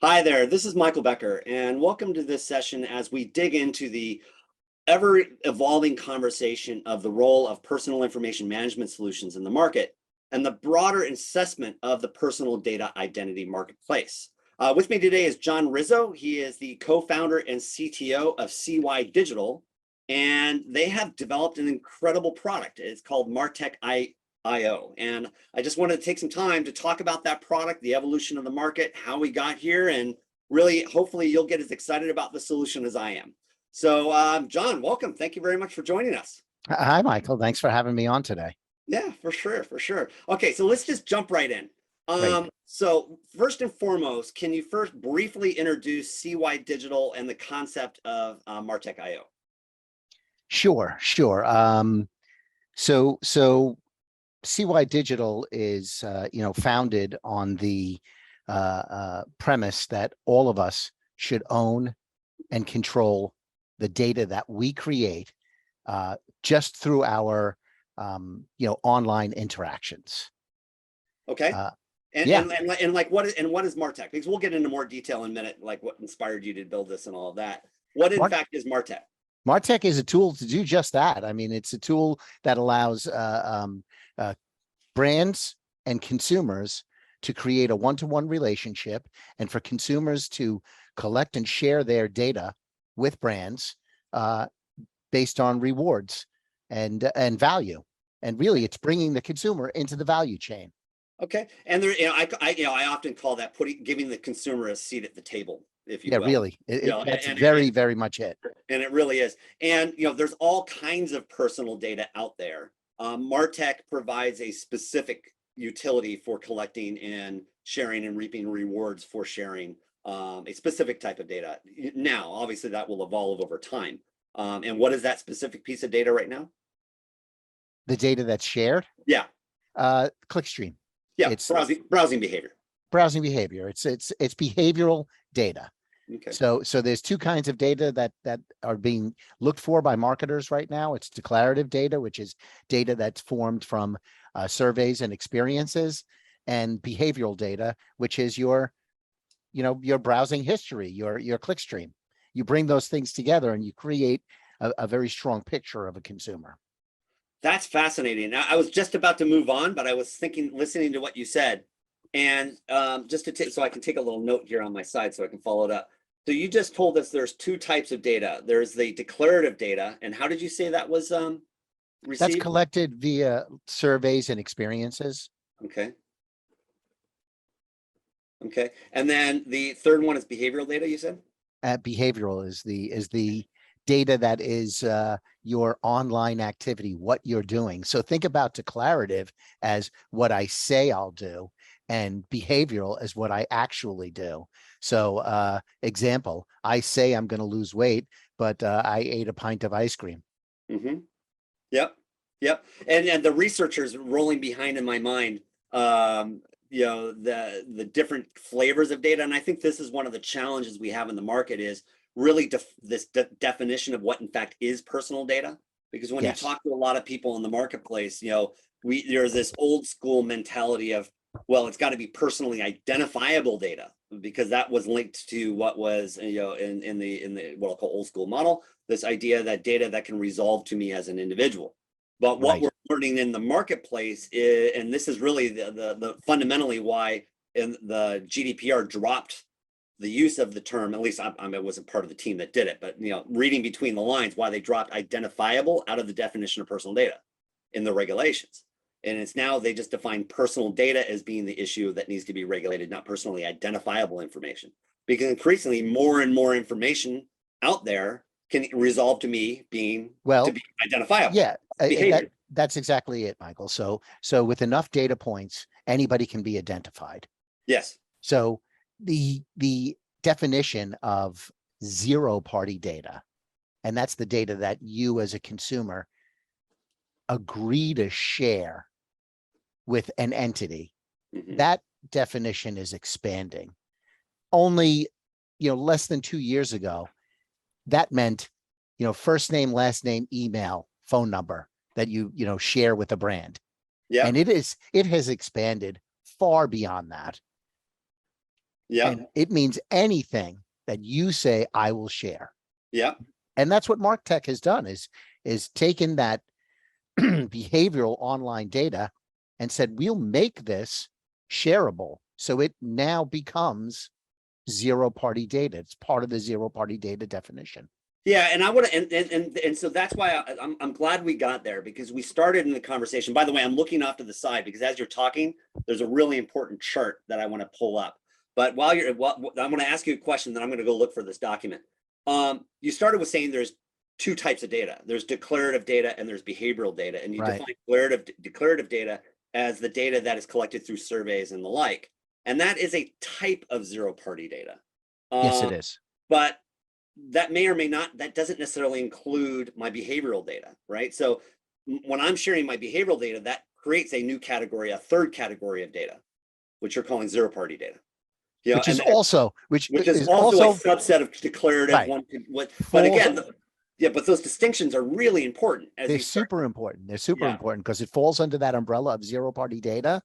Hi there, this is Michael Becker, and welcome to this session as we dig into the ever-evolving conversation of the role of personal information management solutions in the market and the broader assessment of the personal data identity marketplace. With me today is John Rizzo. He is the co-founder and CTO of CYDigital, and they have developed an incredible product. It's called Marteq IO. And I just wanted to take some time to talk about that product, the evolution of the market, how we got here, and really, hopefully you'll get as excited about the solution as I am. So John, welcome. Thank you very much for joining us. Hi, Michael. Thanks for having me on today. Yeah, for sure, for sure. Okay, so let's just jump right in. Great. So first and foremost, can you first briefly introduce CYDigital and the concept of Marteq IO? Sure. So CYDigital is, founded on the premise that all of us should own and control the data that we create just through our, online interactions. Okay. And like what is Marteq? Because we'll get into more detail in a minute, like what inspired you to build this and all of that. What in fact is Marteq? Marteq is a tool to do just that. I mean, it's a tool that allows brands and consumers to create a one-to-one relationship, and for consumers to collect and share their data with brands based on rewards and value. And really, it's bringing the consumer into the value chain. Okay, and there, I often call that giving the consumer a seat at the table, if you will. Really, that's very much it. And it really is. And there's all kinds of personal data out there. Marteq provides a specific utility for collecting and sharing and reaping rewards for sharing a specific type of data. Now, obviously, that will evolve over time. And what is that specific piece of data right now? The data that's shared? Yeah. Clickstream. Yeah, it's browsing behavior. Browsing behavior. It's behavioral data. Okay. So there's two kinds of data that are being looked for by marketers right now. It's declarative data, which is data that's formed from surveys and experiences, and behavioral data, which is your browsing history, your clickstream. You bring those things together and you create a very strong picture of a consumer. That's fascinating. I was just about to move on, but I was thinking, listening to what you said, and just to take, so I can take a little note here on my side so I can follow it up. So you just told us there's two types of data. There's the declarative data, and how did you say that was received? That's collected via surveys and experiences. Okay. Okay, and then the third one is behavioral data, you said? Behavioral is the data that is your online activity, what you're doing. So think about declarative as what I say I'll do, and behavioral as what I actually do. So example, I say I'm going to lose weight, but I ate a pint of ice cream. Mm-hmm. Yep. And the researchers rolling behind in my mind, the different flavors of data. And I think this is one of the challenges we have in the market is really this definition of what in fact is personal data. Because when you talk to a lot of people in the marketplace, there's this old school mentality of, well, it's got to be personally identifiable data, because that was linked to what was, in the what I'll call old school model, this idea that data that can resolve to me as an individual. But what we're learning in the marketplace is, and this is really the fundamentally why the GDPR dropped the use of the term, at least I wasn't part of the team that did it, but reading between the lines, why they dropped identifiable out of the definition of personal data in the regulations. And it's now they just define personal data as being the issue that needs to be regulated, not personally identifiable information. Because increasingly more and more information out there can resolve to me being to be identifiable. Yeah, that's exactly it, Michael. So with enough data points, anybody can be identified. Yes. So the definition of zero-party data, and that's the data that you as a consumer agree to share with an entity, that definition is expanding. Only less than 2 years ago, that meant first name, last name, email, phone number that you share with a brand. Yeah. And it has expanded far beyond that. Yeah. And it means anything that you say, I will share. Yeah. And that's what Marteq has done is taken that behavioral online data and said, we'll make this shareable. So it now becomes zero party data. It's part of the zero party data definition. Yeah, and I would, and so that's why I'm glad we got there, because we started in the conversation. By the way, I'm looking off to the side because as you're talking, there's a really important chart that I want to pull up. But while I'm going to ask you a question, then I'm going to go look for this document. You started with saying there's two types of data. There's declarative data and there's behavioral data, and you Right. define declarative data as the data that is collected through surveys and the like, and that is a type of zero party data. Yes, it is. But that may or may not, that doesn't necessarily include my behavioral data, right? So when I'm sharing my behavioral data, that creates a new category, a third category of data, which you're calling zero party data. You know, which is also a subset of declarative. Right. But again, yeah, but those distinctions are really important. They're super important. They're super important because it falls under that umbrella of zero party data,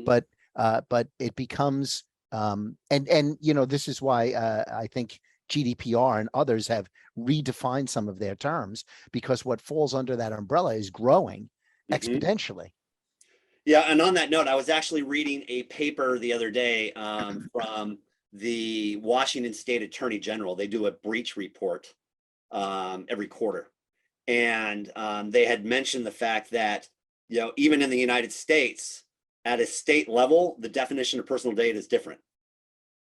but it becomes and you know, this is why I think GDPR and others have redefined some of their terms, because what falls under that umbrella is growing exponentially. Yeah, and on that note, I was actually reading a paper the other day from the Washington State Attorney General. They do a breach report every quarter, and they had mentioned the fact that, you know, even in the United States, at a state level, the definition of personal data is different.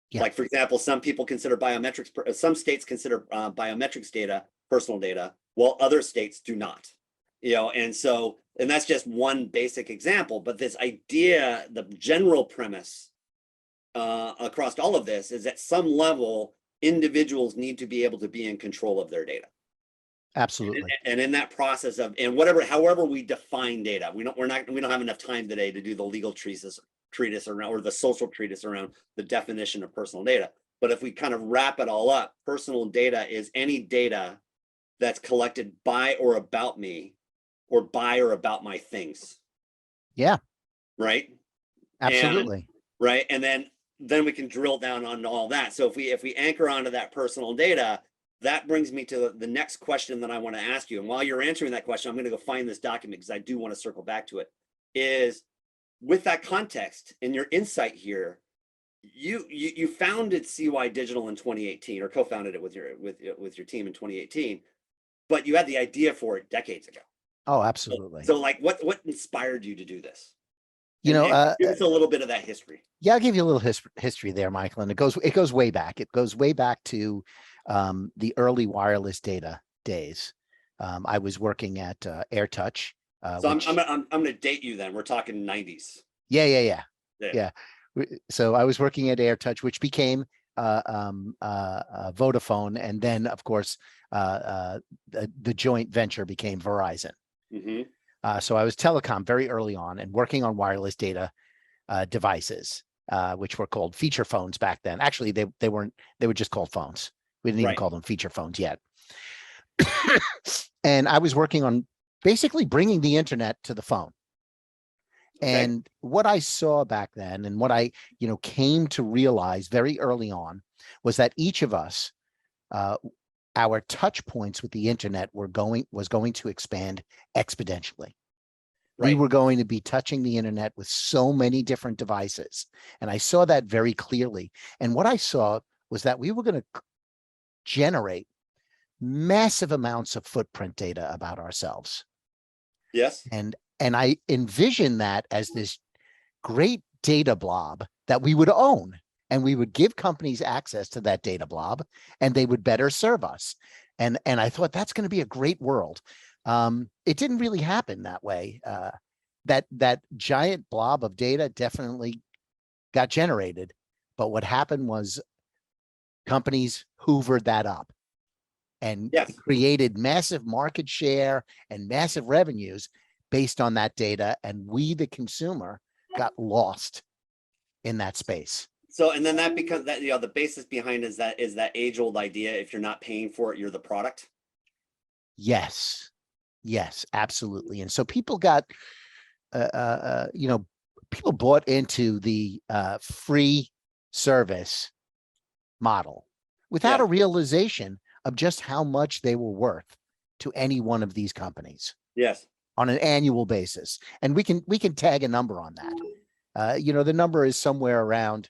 Yeah. Like, for example, some people consider biometrics, some states consider biometrics data personal data, while other states do not. You know, and so, and that's just one basic example, but this idea, the general premise across all of this is at some level, individuals need to be able to be in control of their data. Absolutely. And in that process of, and however we define data, we don't have enough time today to do the legal treatise around, or the social treatise around the definition of personal data. But if we kind of wrap it all up, personal data is any data that's collected by or about me, or by or about my things. Yeah. Right. Absolutely. Right. And then we can drill down on all that. So if we anchor onto that personal data, that brings me to the next question that I want to ask you. And while you're answering that question, I'm going to go find this document because I do want to circle back to it. Is with that context and your insight here, you founded CYDigital in 2018, or co-founded it with your team in 2018, but you had the idea for it decades ago. Oh, absolutely. So like, what inspired you to do this? You know, give us a little bit of that history. Yeah, I'll give you a little history there, Michael. And it goes way back. It goes way back to the early wireless data days. I was working at AirTouch. So I'm going to date you then. We're talking 90s. Yeah. So I was working at AirTouch, which became Vodafone, and then of course the joint venture became Verizon. So I was telecom very early on and working on wireless data devices, which were called feature phones back then. Actually, they weren't. They were just called phones. We didn't even call them feature phones yet. And I was working on basically bringing the internet to the phone. Okay. And what I saw back then, and what I came to realize very early on, was that each of us, our touch points with the internet was going to expand exponentially. Right. We were going to be touching the internet with so many different devices. And I saw that very clearly. And what I saw was that we were going to generate massive amounts of footprint data about ourselves. Yes. And I envisioned that as this great data blob that we would own, and we would give companies access to that data blob, and they would better serve us. And I thought that's going to be a great world. It didn't really happen that way. That giant blob of data definitely got generated, but what happened was companies hoovered that up and created massive market share and massive revenues based on that data, and we, the consumer, got lost in that space. So, and then that becomes that, the basis behind is that age-old idea: if you're not paying for it, you're the product. Yes, absolutely. And so people got, people bought into the free service model without Yeah. a realization of just how much they were worth to any one of these companies Yes. on an annual basis. And we can tag a number on that. You know, the number is somewhere around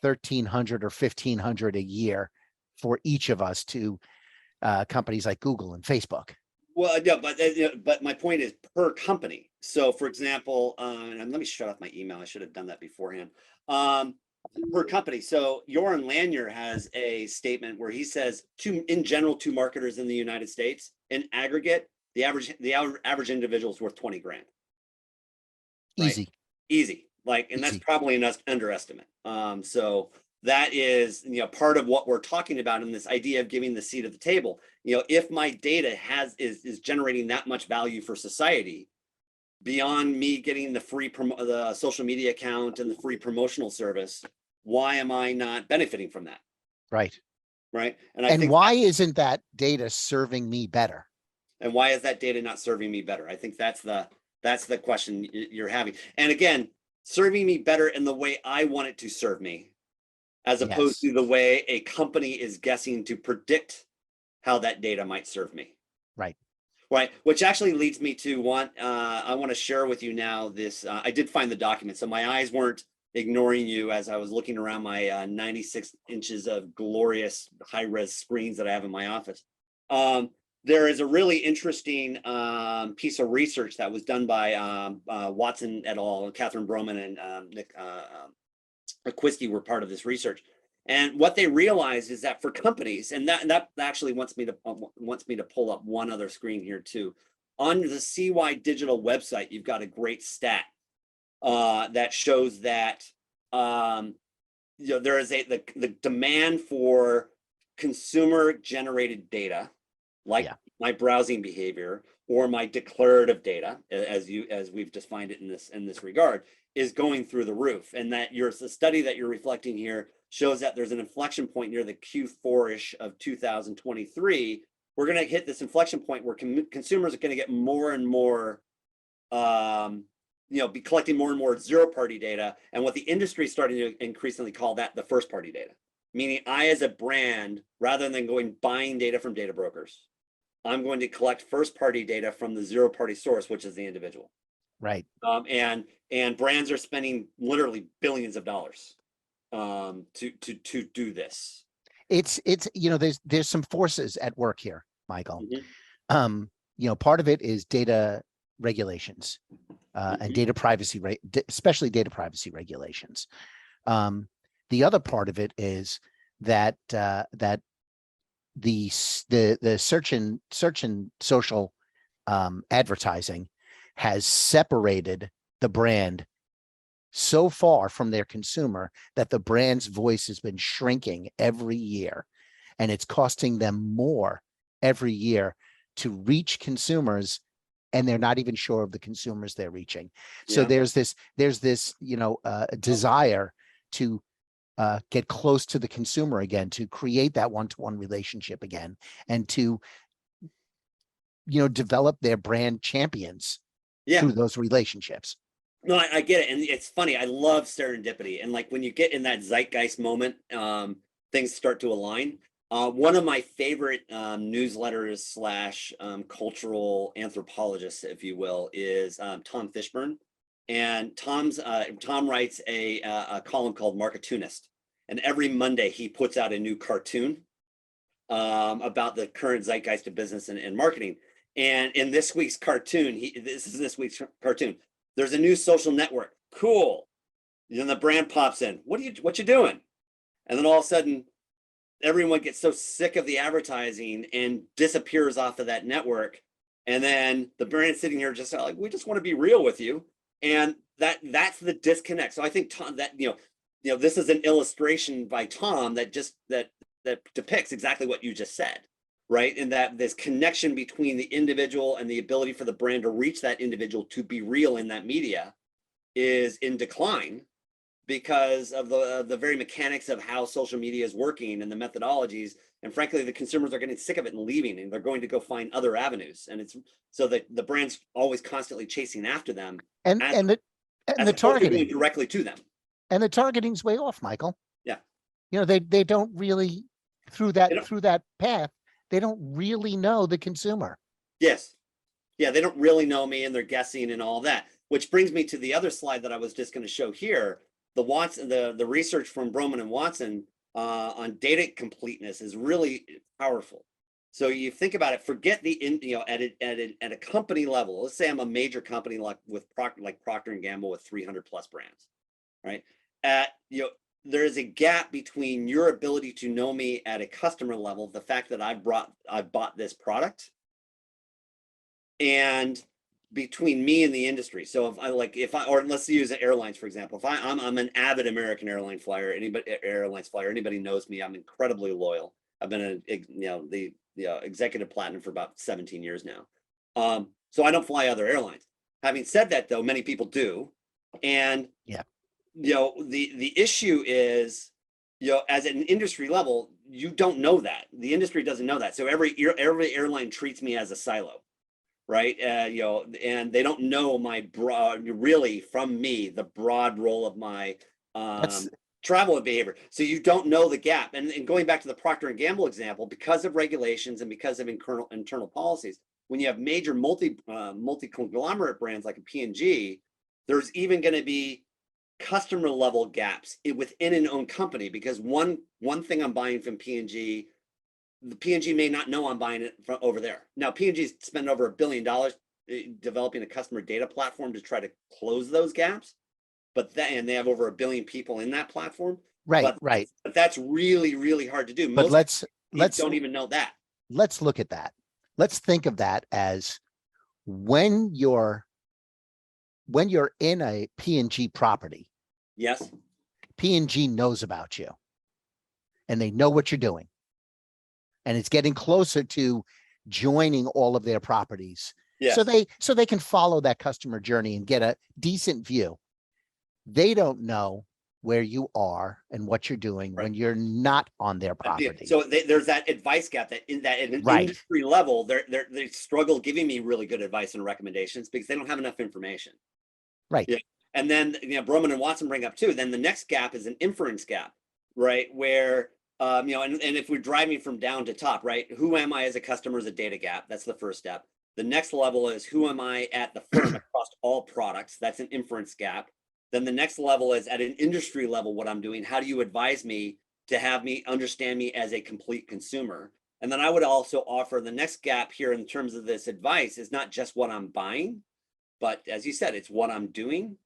1,300 or 1,500 a year for each of us to companies like Google and Facebook. Well, yeah, but my point is per company. So, for example, and let me shut off my email. I should have done that beforehand. Per company. So, Joran Lanier has a statement where he says, in general, to marketers in the United States, in aggregate, the average individual is worth 20 grand. Right? Easy. Like, and that's probably an underestimate. So that is, you know, part of what we're talking about in this idea of giving the seat at the table. You know, if my data is generating that much value for society, beyond me getting the free the social media account and the free promotional service, why am I not benefiting from that? Right. Right. And why isn't that data serving me better? And why is that data not serving me better? I think that's the question you're having. And again, serving me better in the way I want it to serve me, as opposed to the way a company is guessing to predict how that data might serve me. Right. Right. Which actually leads me to I want to share with you now this. I did find the document, so my eyes weren't ignoring you as I was looking around my 96 inches of glorious high-res screens that I have in my office. There is a really interesting piece of research that was done by Watson et al. Catherine Broman and Nick Acquisti were part of this research. And what they realized is that for companies, and that actually wants me to pull up one other screen here too. On the CYDigital website, you've got a great stat that shows that you know, there is the demand for consumer generated data, like my browsing behavior or my declarative data, as we've defined it in this regard, is going through the roof. And that the study that you're reflecting here shows that there's an inflection point near the Q4-ish of 2023. We're going to hit this inflection point where consumers are going to get more and more, you know, be collecting more and more zero-party data. And what the industry is starting to increasingly call that the first-party data. Meaning I, as a brand, rather than buying data from data brokers, I'm going to collect first-party data from the zero-party source, which is the individual. Right. And brands are spending literally billions of dollars to do this. It's you know, there's some forces at work here, Michael. You know, part of it is data regulations and data privacy, especially data privacy regulations. The other part of it is that that the search and social advertising has separated the brand so far from their consumer that the brand's voice has been shrinking every year, and it's costing them more every year to reach consumers, and they're not even sure of the consumers they're reaching. So there's this you know, desire to get close to the consumer again, to create that one-to-one relationship again, and to, you know, develop their brand champions through those relationships. No, I get it. And it's funny. I love serendipity. And like when you get in that zeitgeist moment, things start to align. One of my favorite newsletters / cultural anthropologists, if you will, is Tom Fishburne. And Tom writes a column called Marketunist. And every Monday he puts out a new cartoon about the current zeitgeist of business and marketing. And in this week's cartoon, this week's cartoon. There's a new social network. Cool. And then the brand pops in. What you doing? And then all of a sudden, everyone gets so sick of the advertising and disappears off of that network. And then the brand sitting here just like, we just want to be real with you. And that's the disconnect. So I think Tom, that you know, this is an illustration by Tom that depicts exactly what you just said. Right. And that this connection between the individual and the ability for the brand to reach that individual to be real in that media is in decline because of the very mechanics of how social media is working and the methodologies. And frankly, the consumers are getting sick of it and leaving, and they're going to go find other avenues. And it's so that the brand's always constantly chasing after them and the targeting directly to them. And the targeting's way off, Michael. Yeah. You know, they don't really, through that path, they don't really know the consumer. Yes. Yeah, they don't really know me, and they're guessing and all that. Which brings me to the other slide that I was just going to show here. The research from Broman and Watson on data completeness is really powerful. So you think about it, forget at a company level. Let's say I'm a major company like Procter and Gamble with 300 plus brands, right? There is a gap between your ability to know me at a customer level, the fact that I've bought this product, and between me and the industry. So or let's use airlines, for example. If I'm an avid American airlines flyer, anybody knows me. I'm incredibly loyal. I've been the executive platinum for about 17 years now. So I don't fly other airlines. Having said that, though, many people do. And the issue is, as an industry level, you don't know that. The industry doesn't know that. So every airline treats me as a silo. Right. And they don't know my from me, the broad role of my travel and behavior. So you don't know the gap. And going back to the Procter and Gamble example, because of regulations and because of internal policies, when you have major multi-conglomerate brands like a P&G, there's even going to be customer level gaps within an own company, because one thing I'm buying from P&G, the P&G may not know I'm buying it from over there. Now, P&G's spent over $1 billion developing a customer data platform to try to close those gaps, and they have over 1 billion people in that platform. Right. But that's really, really hard to do. But Most let's don't even know that. Let's look at that. Let's think of that as when you're in a P&G property. Yes. P&G knows about you, and they know what you're doing. And it's getting closer to joining all of their properties. Yes. So they can follow that customer journey and get a decent view. They don't know where you are and what you're doing when you're not on their property. So there's that advice gap that at an industry level, they struggle giving me really good advice and recommendations because they don't have enough information. Right. Yeah. And then Broman and Watson bring up too, then the next gap is an inference gap, right? Where and if we're driving from down to top, right? Who am I as a customer is a data gap. That's the first step. The next level is who am I at the firm across all products? That's an inference gap. Then the next level is at an industry level, what I'm doing. How do you advise me to have me understand me as a complete consumer? And then I would also offer the next gap here in terms of this advice is not just what I'm buying, but as you said, it's what I'm doing.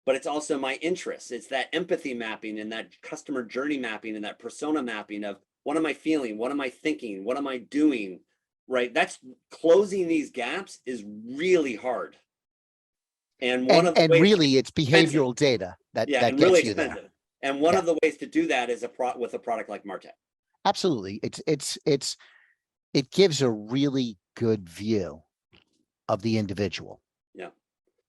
But it's also my interests. It's that empathy mapping and that customer journey mapping and that persona mapping of what am I feeling? What am I thinking? What am I doing? Right? That's closing these gaps is really hard. And really it's behavioral data that gets really you there. And one of the ways to do that is with a product like Marteq. Absolutely. It gives a really good view of the individual. Yeah.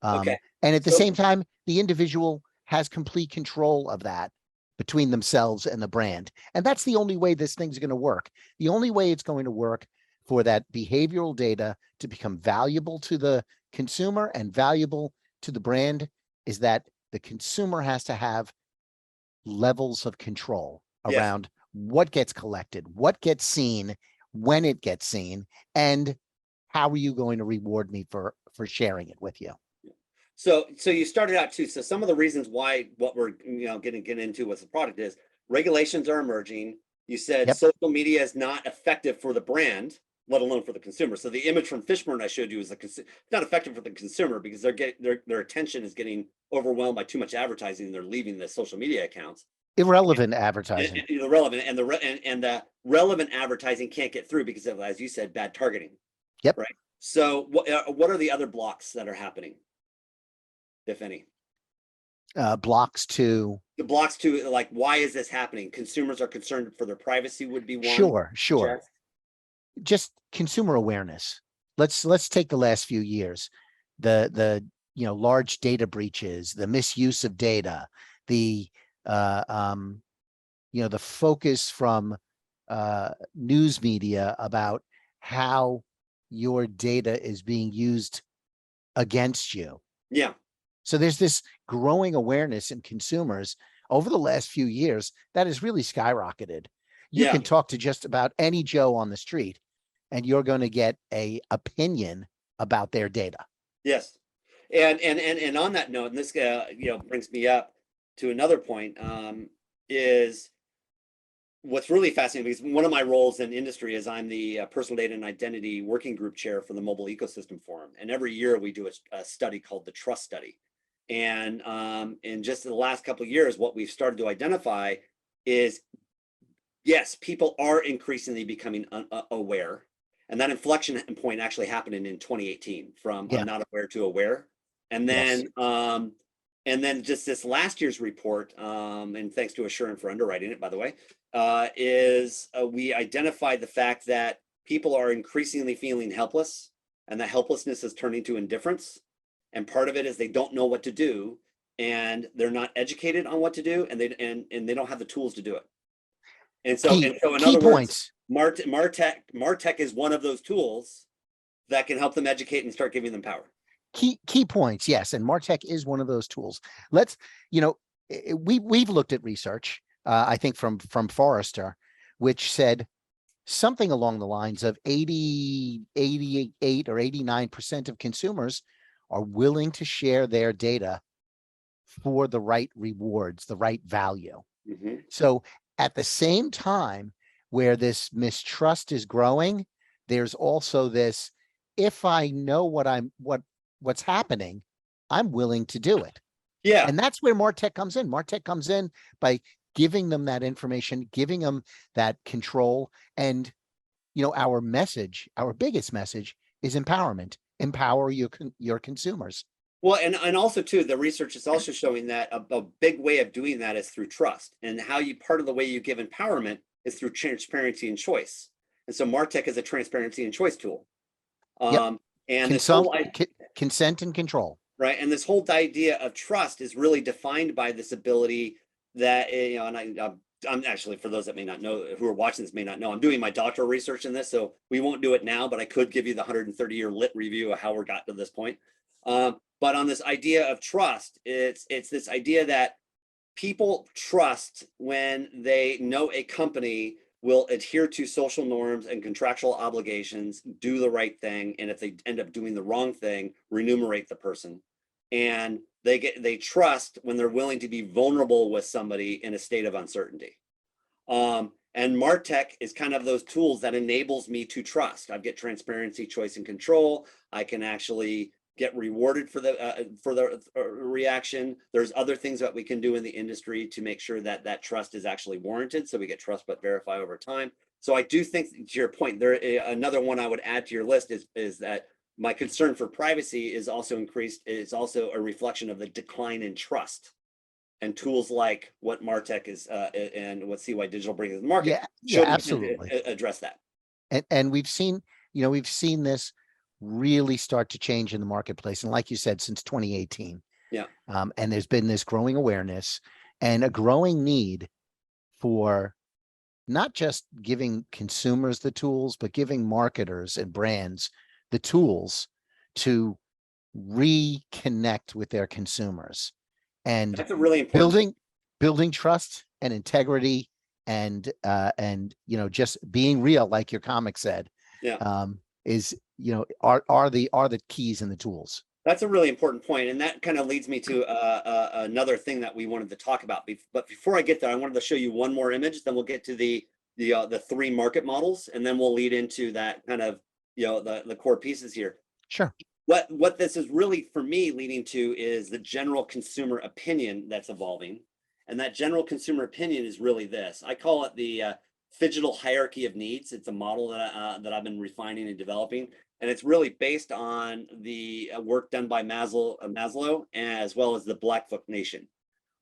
Okay. And at the same time, the individual has complete control of that between themselves and the brand. And that's the only way this thing's going to work. The only way it's going to work for that behavioral data to become valuable to the consumer and valuable to the brand is that the consumer has to have levels of control around what gets collected, what gets seen, when it gets seen, and how are you going to reward me for sharing it with you? So you started out too. So some of the reasons why what we're getting into with the product is regulations are emerging. You said social media is not effective for the brand, let alone for the consumer. So the image from Fishburne I showed you is not effective for the consumer because their attention is getting overwhelmed by too much advertising and they're leaving the social media accounts. Irrelevant advertising. Irrelevant, and the relevant advertising can't get through because of, as you said, bad targeting. Yep. Right. So what are the other blocks that are happening, if any? Blocks to like, why is this happening? Consumers are concerned for their privacy would be one. Sure. Just consumer awareness. Let's take the last few years, the large data breaches, the misuse of data, the focus from news media about how your data is being used against you. Yeah. So there's this growing awareness in consumers over the last few years, that has really skyrocketed. You Yeah. can talk to just about any Joe on the street and you're going to get a opinion about their data. Yes. And on that note, and this brings me up to another point, is what's really fascinating, because one of my roles in industry is I'm the personal data and identity working group chair for the Mobile Ecosystem Forum. And every year we do a study called the Trust Study. And in just the last couple of years, what we've started to identify is, yes, people are increasingly becoming aware. And that inflection point actually happened in 2018 from Yeah. not aware to aware. And then Yes. and then just this last year's report, and thanks to Assurant for underwriting it, by the way, we identified the fact that people are increasingly feeling helpless, and that helplessness is turning to indifference. And part of it is they don't know what to do, and they're not educated on what to do, and they don't have the tools to do it. And so in Key other words, points. Marteq is one of those tools that can help them educate and start giving them power. Key points. Yes. And Marteq is one of those tools. Let's, we've looked at research, I think from Forrester, which said something along the lines of 88 or 89% of consumers are willing to share their data for the right rewards, the right value. Mm-hmm. So at the same time where this mistrust is growing, there's also this, if I know what's happening, I'm willing to do it. Yeah. And that's where Marteq comes in. Marteq comes in by giving them that information, giving them that control. And, our message, our biggest message is empowerment. Empower your consumers. Well, and also too, the research is also showing that a big way of doing that is through trust, and part of the way you give empowerment is through transparency and choice. And so Marteq is a transparency and choice tool. Yep. And this whole consent and control. Right. And this whole idea of trust is really defined by this ability that, and I'm actually, for those that may not know, who are watching this may not know, I'm doing my doctoral research in this, so we won't do it now, but I could give you the 130-year lit review of how we got to this point. But on this idea of trust, it's this idea that people trust when they know a company will adhere to social norms and contractual obligations, do the right thing, and if they end up doing the wrong thing, remunerate the person. And they trust when they're willing to be vulnerable with somebody in a state of uncertainty. And Marteq is kind of those tools that enables me to trust. I get transparency, choice, and control. I can actually get rewarded for the reaction. There's other things that we can do in the industry to make sure that that trust is actually warranted. So we get trust but verify over time. So I do think, to your point, another one I would add to your list is that my concern for privacy is also increased. It's also a reflection of the decline in trust. And tools like what Marteq is and what CYDigital brings to the market should absolutely address that. And we've seen this really start to change in the marketplace. And like you said, since 2018. Yeah. And there's been this growing awareness and a growing need for not just giving consumers the tools, but giving marketers and brands the tools to reconnect with their consumers. And that's a really important building trust and integrity and just being real, like your comic said. Yeah. Is are the keys and the tools. That's a really important point, and that kind of leads me to another thing that we wanted to talk about. But before I get there, I wanted to show you one more image. Then we'll get to the three market models, and then we'll lead into that kind of the core pieces here. Sure. What this is really for me leading to is the general consumer opinion that's evolving, and that general consumer opinion is really this. I call it the phygital hierarchy of needs. It's a model that I've been refining and developing, and it's really based on the work done by Maslow as well as the Blackfoot Nation.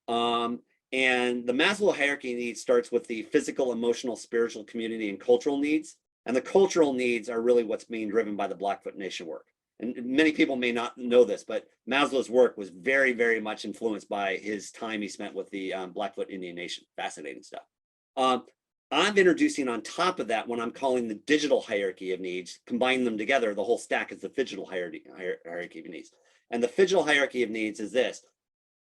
And the Maslow hierarchy of needs starts with the physical, emotional, spiritual, community, and cultural needs. And the cultural needs are really what's being driven by the Blackfoot Nation work. And many people may not know this, but Maslow's work was very, very much influenced by his time he spent with the Blackfoot Indian Nation. Fascinating stuff. I'm introducing on top of that what I'm calling the digital hierarchy of needs. Combine them together, the whole stack is the phygital hierarchy of needs. And the phygital hierarchy of needs is this.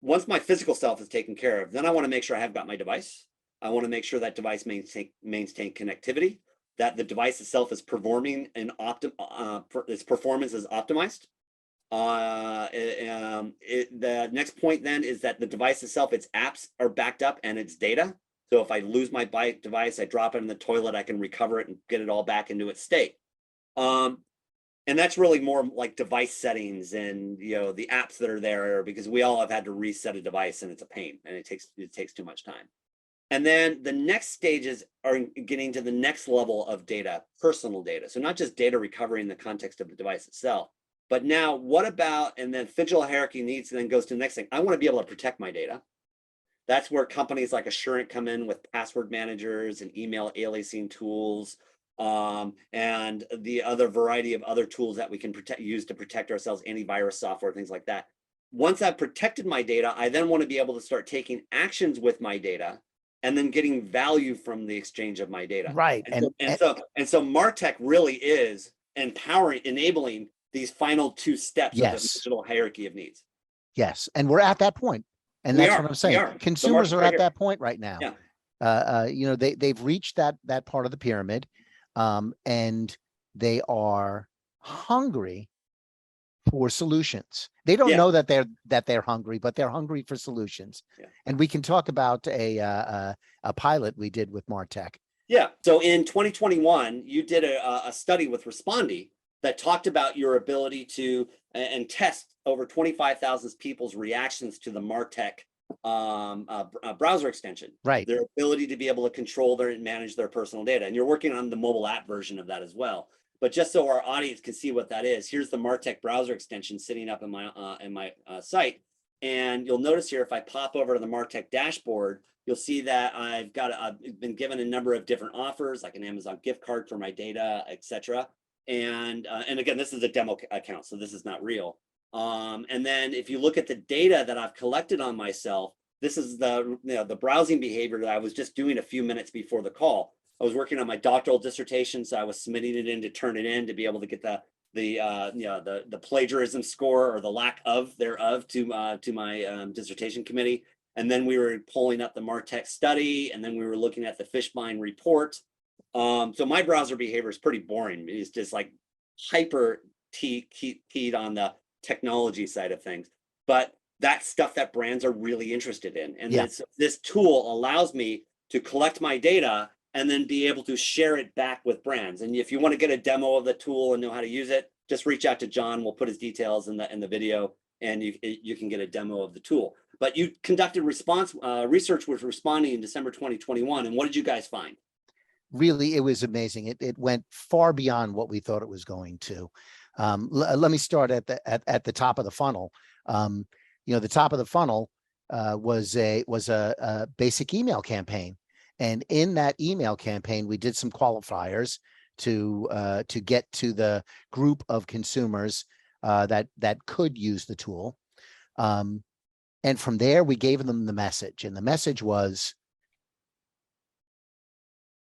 once my physical self is taken care of, then I want to make sure I have got my device. I want to make sure that device maintain connectivity, that the device itself is performing and its performance is optimized. The next point then is that the device itself, its apps are backed up and its data. So if I lose my device, I drop it in the toilet, I can recover it and get it all back into its state. And that's really more like device settings and the apps that are there, because we all have had to reset a device and it's a pain and it takes too much time. And then the next stages are getting to the next level of data, personal data. So not just data recovery in the context of the device itself, but now what about, and then physical hierarchy needs, and then goes to the next thing. I want to be able to protect my data. That's where companies like Assurant come in with password managers and email aliasing tools, and the other variety of other tools that we can use to protect ourselves, antivirus software, things like that. Once I've protected my data, I then want to be able to start taking actions with my data and then getting value from the exchange of my data. Right. So Marteq really is enabling these final two steps of the digital hierarchy of needs. Yes. And we're at that point. And that's what I'm saying. Consumers are at that point right now. Yeah. They've reached that part of the pyramid, and they are hungry for solutions. They don't know that they're hungry, but they're hungry for solutions. Yeah. And we can talk about a pilot we did with Marteq. Yeah. So in 2021, you did a study with Respondi that talked about your ability to and test over 25,000 people's reactions to the Marteq browser extension. Right. Their ability to be able to control and manage their personal data. And you're working on the mobile app version of that as well. But just so our audience can see what that is, here's the Marteq browser extension sitting up in my site. And you'll notice here, if I pop over to the Marteq dashboard, you'll see that I've been given a number of different offers, like an Amazon gift card for my data, etc. And again, this is a demo account, so this is not real. And then if you look at the data that I've collected on myself, this is the browsing behavior that I was just doing a few minutes before the call. I was working on my doctoral dissertation, so I was submitting it in to turn it in to be able to get the plagiarism score, or the lack of thereof, to my dissertation committee. And then we were pulling up the Marteq study, and then we were looking at the Fishburne report. So my browser behavior is pretty boring. It's just like hyper keyed on the technology side of things, but that's stuff that brands are really interested in. And this tool allows me to collect my data and then be able to share it back with brands. And if you want to get a demo of the tool and know how to use it, just reach out to John. We'll put his details in the video, and you can get a demo of the tool. But you conducted research with Respondi in December 2021. And what did you guys find? Really, it was amazing. It went far beyond what we thought it was going to. Let me start at the top of the funnel. The top of the funnel was a basic email campaign, and in that email campaign, we did some qualifiers to get to the group of consumers that could use the tool. And from there, we gave them the message, and the message was: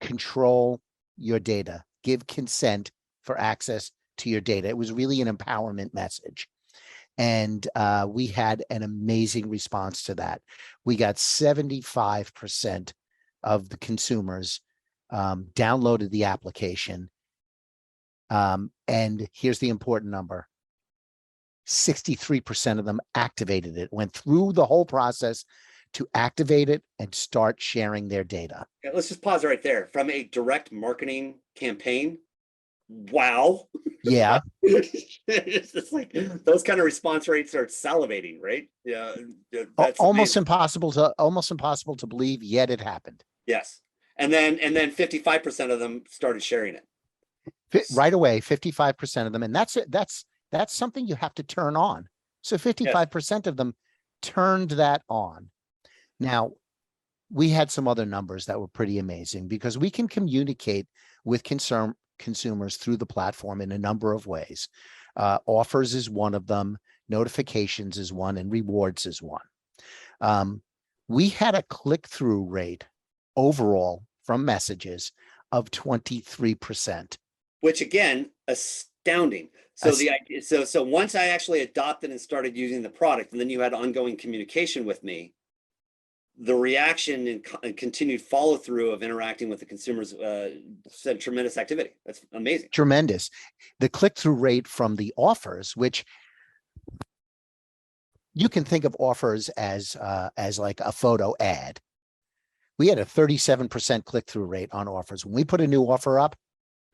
control your data, give consent for access to your data. It was really an empowerment message. And we had an amazing response to that. We got 75% of the consumers downloaded the application. And here's the important number: 63% of them activated it, went through the whole process to activate it and start sharing their data. Yeah, let's just pause right there. From a direct marketing campaign, wow. Yeah. It's just like those kind of response rates are salivating, right? Yeah. That's almost impossible to believe, yet it happened. Yes. And then 55% of them started sharing it. Right away, 55% of them. And that's something you have to turn on. So 55% of them turned that on. Now, we had some other numbers that were pretty amazing, because we can communicate with consumers through the platform in a number of ways. Offers is one of them, notifications is one, and rewards is one. We had a click-through rate overall from messages of 23%. Which again astounding. So the idea, so once I actually adopted and started using the product, and then you had ongoing communication with me, the reaction and continued follow through of interacting with the consumers said tremendous activity. That's amazing. Tremendous. The click-through rate from the offers, which you can think of offers as like a photo ad. We had a 37% click-through rate on offers. When we put a new offer up,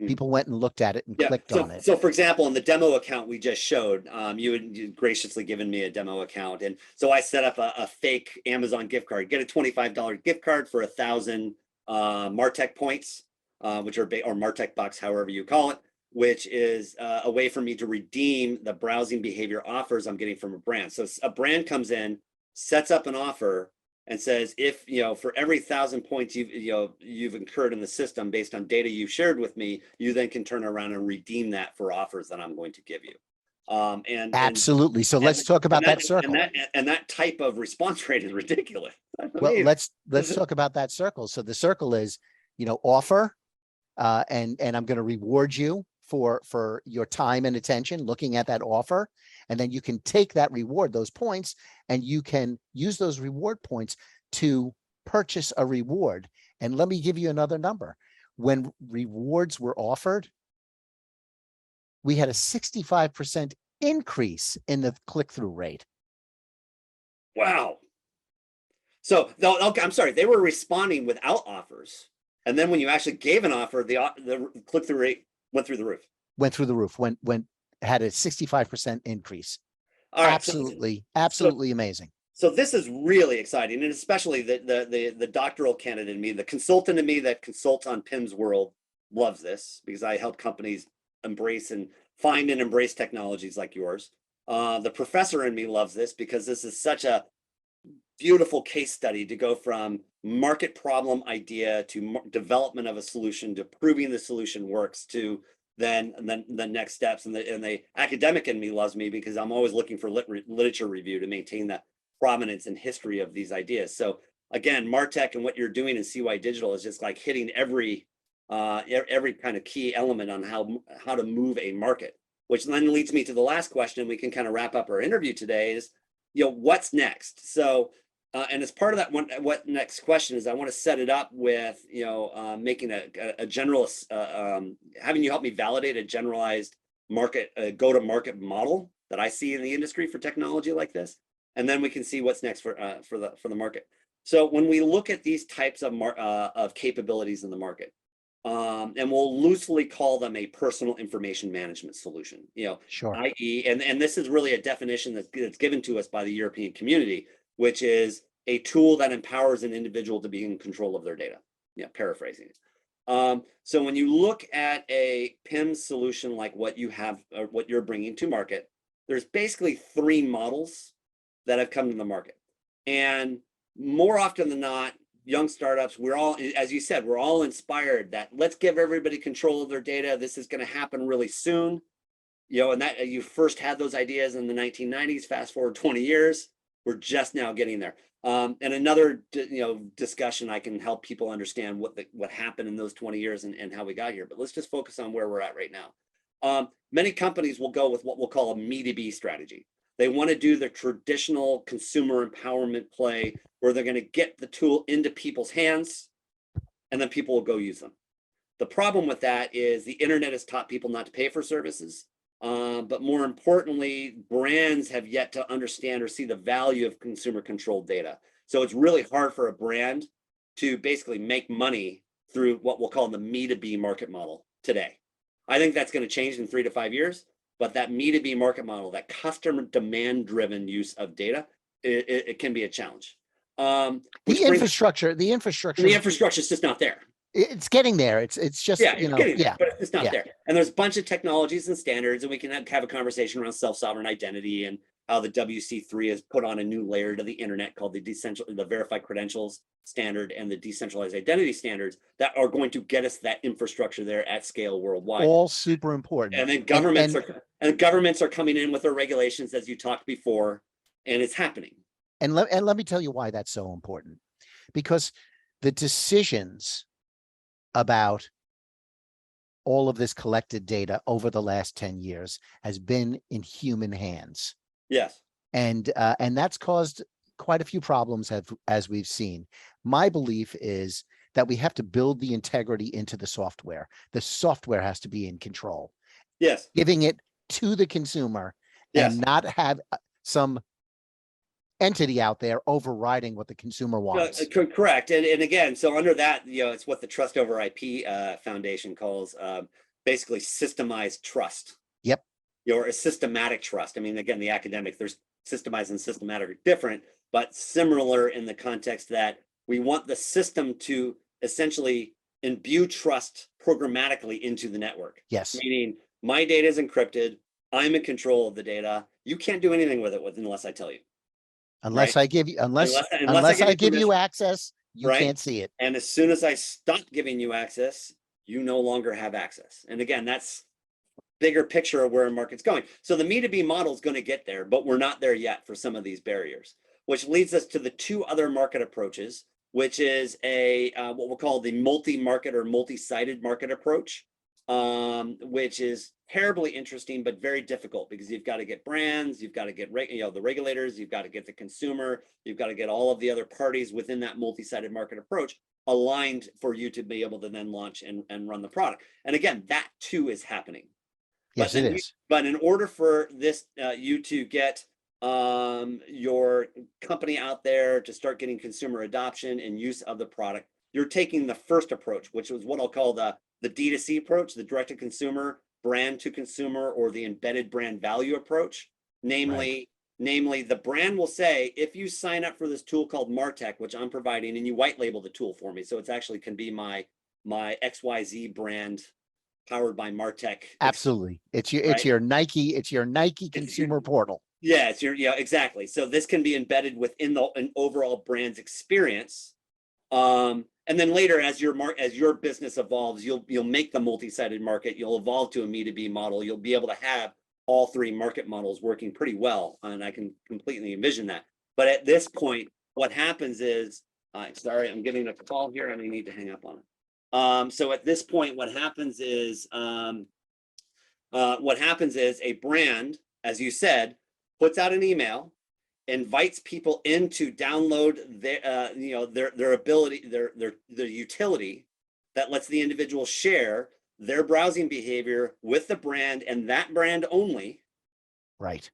people went and looked at it and clicked on it. So for example, in the demo account we just showed, you had graciously given me a demo account. And so I set up a fake Amazon gift card, get a $25 gift card for 1,000 Marteq points, which are, or Marteq bucks, however you call it, which is a way for me to redeem the browsing behavior offers I'm getting from a brand. So a brand comes in, sets up an offer, and says, if, for every 1,000 points you've incurred in the system based on data you've shared with me, you then can turn around and redeem that for offers that I'm going to give you. Absolutely. So let's talk about that circle. And that type of response rate is ridiculous. Well, let's talk about that circle. So the circle is, offer, and I'm going to reward you for your time and attention looking at that offer. And then you can take that reward, those points, and you can use those reward points to purchase a reward. And let me give you another number. When rewards were offered, we had a 65% increase in the click-through rate. Wow. So, okay, I'm sorry, they were responding without offers. And then when you actually gave an offer, the click-through rate went through the roof. Went through the roof, had a 65% increase. All right, absolutely amazing. So this is really exciting, and especially the doctoral candidate in me, the consultant in me that consults on PIMS world loves this, because I help companies embrace and find and embrace technologies like yours. The professor in me loves this because this is such a beautiful case study to go from market problem idea to development of a solution to proving the solution works to then the next steps. And the academic in me loves me because I'm always looking for literature review to maintain the prominence and history of these ideas. So again, Marteq and what you're doing in CYDigital is just like hitting every kind of key element on how to move a market, which then leads me to the last question. We can kind of wrap up our interview today is, what's next? So, and as part of that what next question is, I want to set it up with, making a general, having you help me validate a generalized market, go-to-market model that I see in the industry for technology like this. And then we can see what's next for the market. So when we look at these types of capabilities in the market, and we'll loosely call them a personal information management solution, sure. i.e., and this is really a definition that's given to us by the European community, which is a tool that empowers an individual to be in control of their data. Paraphrasing it. So when you look at a PIMS solution like what you have, or what you're bringing to market, there's basically 3 models that have come to the market. And more often than not, young startups, we're all, as you said, we're all inspired that let's give everybody control of their data. This is going to happen really soon. And that you first had those ideas in the 1990s, fast forward 20 years, we're just now getting there. And another, discussion, I can help people understand what happened in those 20 years and how we got here. But let's just focus on where we're at right now. Many companies will go with what we'll call a me-to-be strategy. They want to do the traditional consumer empowerment play where they're going to get the tool into people's hands and then people will go use them. The problem with that is the internet has taught people not to pay for services. But more importantly, brands have yet to understand or see the value of consumer controlled data. So it's really hard for a brand to basically make money through what we'll call the me-to-be market model today. I think that's going to change in 3 to 5 years. But that me-to-be market model, that customer demand-driven use of data, it can be a challenge. The infrastructure is just not there. It's getting there. It's just, but it's just not there. And there's a bunch of technologies and standards, and we can have a conversation around self-sovereign identity and how the WC3 has put on a new layer to the internet called the verified credentials standard and the decentralized identity standards that are going to get us that infrastructure there at scale worldwide. All super important. And then governments are coming in with their regulations, as you talked before, and it's happening. And let me tell you why that's so important. Because the decisions about all of this collected data over the last 10 years has been in human hands. Yes. And that's caused quite a few problems as we've seen. My belief is that we have to build the integrity into the software. The software has to be in control. Yes. Giving it to the consumer and not have some entity out there overriding what the consumer wants. Correct. And again, so under that, it's what the Trust Over IP Foundation calls basically systemized trust. Yep. Or a systematic trust. I mean, again, the academic, there's systemized and systematic are different, but similar in the context that we want the system to essentially imbue trust programmatically into the network. Yes. Meaning my data is encrypted. I'm in control of the data. You can't do anything with it unless I tell you. Unless I give you, unless I give you access, you can't see it. And as soon as I stop giving you access, you no longer have access. And again, that's bigger picture of where a market's going. So the Me2B model is going to get there, but we're not there yet for some of these barriers, which leads us to the two other market approaches, which is a what we'll call the multi-market or multi-sided market approach, which is terribly interesting, but very difficult because you've got to get brands, you've got to get the regulators, you've got to get the consumer, you've got to get all of the other parties within that multi-sided market approach aligned for you to be able to then launch and run the product. And again, that too is happening. Yes, it is. But in order for this, you to get your company out there to start getting consumer adoption and use of the product, you're taking the first approach, which was what I'll call the D2C approach, the direct to consumer, brand to consumer, or the embedded brand value approach. Namely, the brand will say, if you sign up for this tool called Marteq, which I'm providing, and you white label the tool for me, so it's actually can be my XYZ brand powered by Marteq. Absolutely. It's your Nike consumer portal. Yeah, exactly. So this can be embedded within an overall brand's experience. And then later, as your business evolves, you'll make the multi-sided market, you'll evolve to a Me2B model, you'll be able to have all three market models working pretty well. And I can completely envision that. But at this point, what happens is, sorry, I'm getting a call here and I need to hang up on it. So at this point, what happens is a brand, as you said, puts out an email, invites people in to download their ability, their utility that lets the individual share their browsing behavior with the brand and that brand only. Right.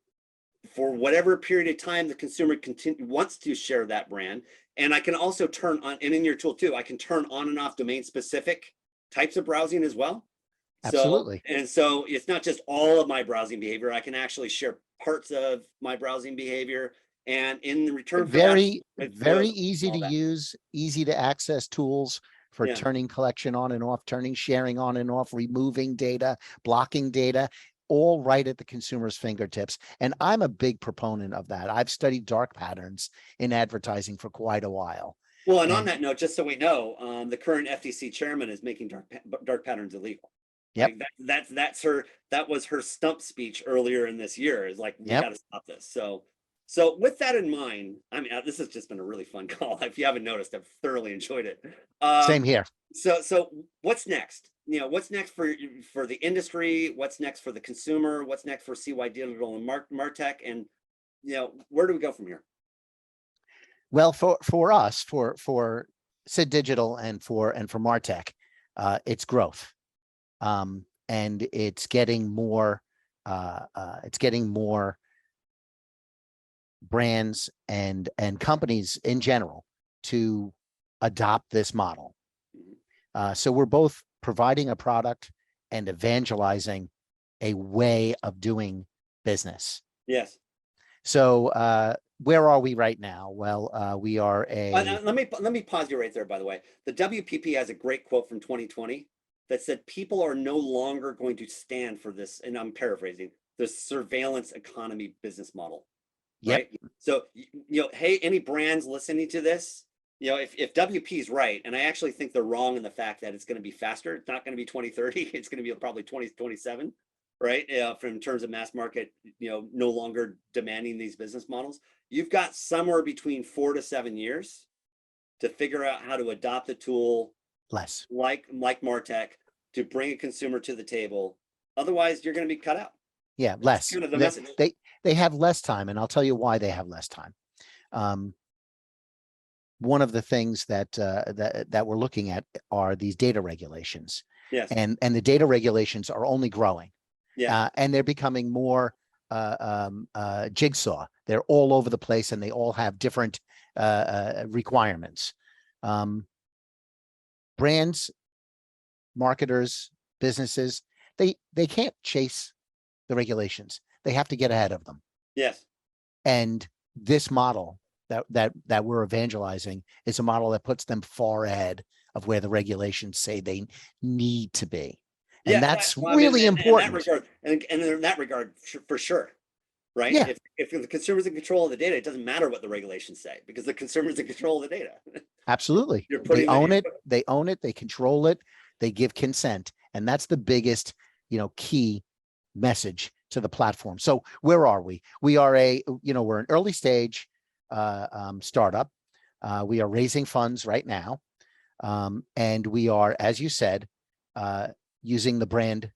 For whatever period of time the consumer wants to share that brand. And I can also turn on, and in your tool too, I can turn on and off domain specific types of browsing as well. Absolutely. So it's not just all of my browsing behavior. I can actually share parts of my browsing behavior. And in the return for very easy to use, easy to access tools for turning collection on and off, turning sharing on and off, removing data, blocking data, all right at the consumer's fingertips. And I'm a big proponent of that. I've studied dark patterns in advertising for quite a while. Well, and on that note, just so we know, the current FTC chairman is making dark patterns illegal. Yep. Like that was her stump speech earlier in this year, is like, we got to stop this. So with that in mind, I mean, this has just been a really fun call. If you haven't noticed, I've thoroughly enjoyed it. Same here. So what's next? What's next for the industry? What's next for the consumer? What's next for CYDigital and Marteq? And where do we go from here? Well, for us, for CYDigital and for Marteq, it's growth, and it's getting more brands and companies in general to adopt this model. So we're both providing a product and evangelizing a way of doing business. Yes. So where are we right now? Well, we are let me pause you right there, by the way. The WPP has a great quote from 2020 that said, people are no longer going to stand for this, and I'm paraphrasing, the surveillance economy business model. Yep. Right. So, hey, any brands listening to this, if WP is right, and I actually think they're wrong in the fact that it's going to be faster, it's not going to be 2030, it's going to be probably 2027, right? From terms of mass market, no longer demanding these business models. You've got somewhere between 4 to 7 years to figure out how to adopt a tool less like Marteq, to bring a consumer to the table. Otherwise, you're going to be cut out. Yeah, That's less. kind of the message. They have less time, and I'll tell you why they have less time. One of the things that that we're looking at are these data regulations. Yes. And the data regulations are only growing. Yeah. And they're becoming more jigsaw. They're all over the place, and they all have different requirements. Brands, marketers, businesses, they can't chase the regulations. They have to get ahead of them. Yes. And this model that we're evangelizing is a model that puts them far ahead of where the regulations say they need to be. And yeah, that's really important. And in that regard, for sure. Right. Yeah. If the consumer's in control of the data, it doesn't matter what the regulations say, because the consumer's in control of the data. Absolutely. They own it. They own it. They control it. They give consent. And that's the biggest, key message to the platform. So where are we? We are we're an early stage startup. We are raising funds right now. And we are, as you said, using the brand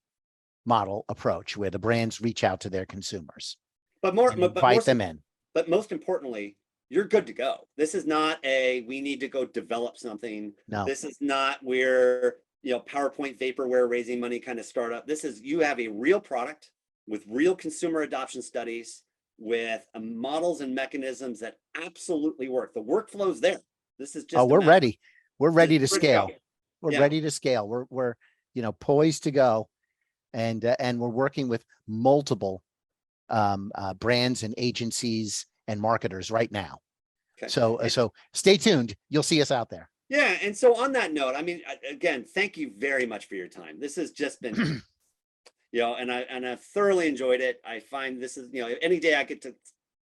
model approach, where the brands reach out to their consumers. Invite them in. But most importantly, you're good to go. This is not we need to go develop something. No. This is not where, PowerPoint vaporware raising money kind of startup. This is, you have a real product with real consumer adoption studies, with models and mechanisms that absolutely work. The workflow's there. This is just we're ready. We're ready to scale. We're ready to scale. We're poised to go, and we're working with multiple brands and agencies and marketers right now. Okay. So stay tuned. You'll see us out there. Yeah. And so on that note, I mean, again, thank you very much for your time. This has just been, and I've thoroughly enjoyed it. I find this is, any day I get to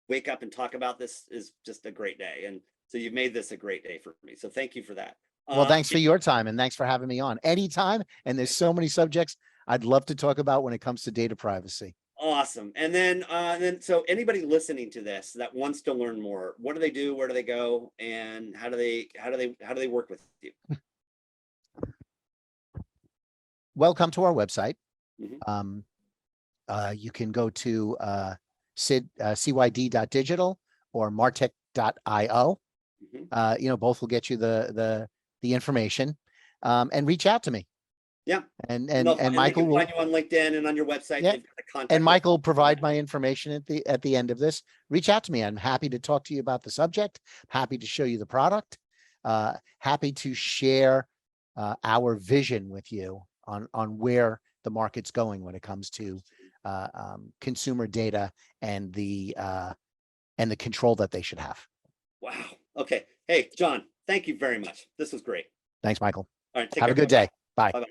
wake up and talk about this is just a great day. And so you've made this a great day for me. So thank you for that. Well, thanks for your time, and thanks for having me on anytime. And there's so many subjects I'd love to talk about when it comes to data privacy. Awesome. And then so anybody listening to this that wants to learn more, what do they do? Where do they go? And how do they work with you? Well, come to our website. Mm-hmm. You can go to CYD.digital or Marteq.io. Mm-hmm. Both will get you the information, and reach out to me. Yeah. And Michael will find you on LinkedIn and on your website. Yeah. And Michael will provide my information at the end of this. Reach out to me. I'm happy to talk to you about the subject. Happy to show you the product. Happy to share our vision with you on where the market's going when it comes to consumer data and the control that they should have. Wow. Okay. Hey, John, thank you very much. This was great. Thanks, Michael. All right. Have a good day. Bye. Bye-bye.